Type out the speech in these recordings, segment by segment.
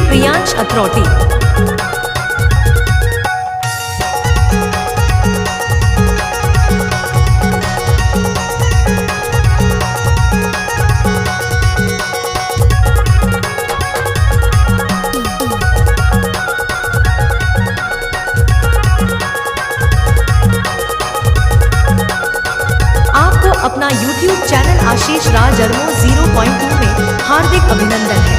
प्रियांश अत्रौटी। अपना YouTube channel आशीष राज अरमो 0.2 में हार्दिक अभिनंदन है।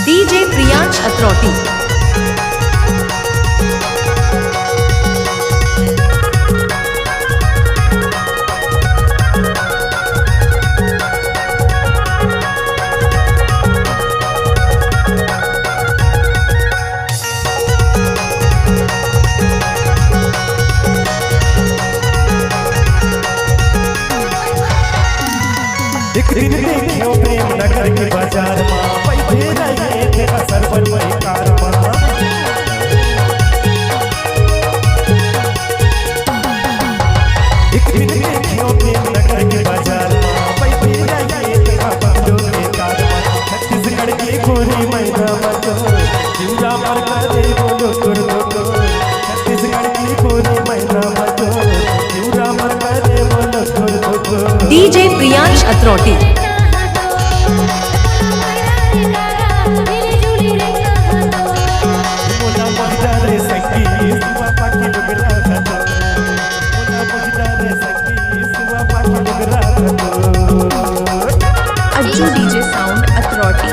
डीजे प्रियांश अत्रौटी। एक दिन देखियो प्रेम नगर के बाजार में पैदे रहे थे असर बन कार एक दिन देखियो प्रेम नगर के बाजार में पैदे रहे थे बंदो के कार छत्तीसगढ़ के गोरी मैना मत जिंदा मर करे बोलो तुर दो छत्तीसगढ़ की गोरी मैना मत जिंदा मर करे बोलो तुर दो। DJ Priyansh Atrauti. Ajju DJ sound Atrauti.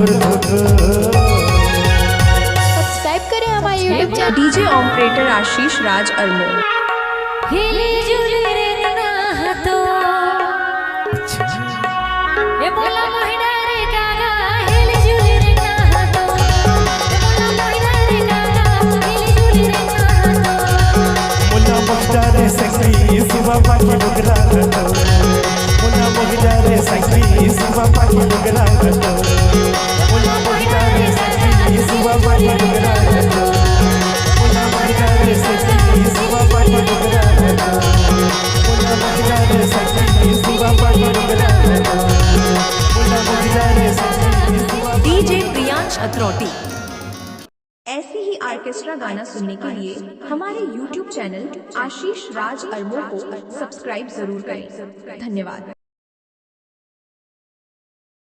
तुर सब्सक्राइब करें हमारे YouTube channel DJ operator Ashish Raj Armol. हिली जुली रे ना तो ए बोला मोहिना रे कागा हिली जुली रे ना तो ए बोला मोहिना रे कागा हिली जुली रे ना तो मुन्ना मोहिना रे संगी सुबह पाकी डुगरा तो मुन्ना मोहिना रे संगी सुबह पाकी डुगरा तो मुन्ना मोहिना रे संगी सुबह पाकी डुगरा तो मुन्ना मोहिना रे संगी सुबह पाकी डुगरा तो मुन्ना मोहिना रे संगी सुबह पाकी डुगरा तो मुन्ना मोहिना रे संगी सुबह डीजे प्रियांश अथरौटी। ऐसे ही ऑर्केस्ट्रा गाना सुनने के लिए हमारे YouTube चैनल आशीष राज अरमोल को सब्सक्राइब जरूर करें। धन्यवाद।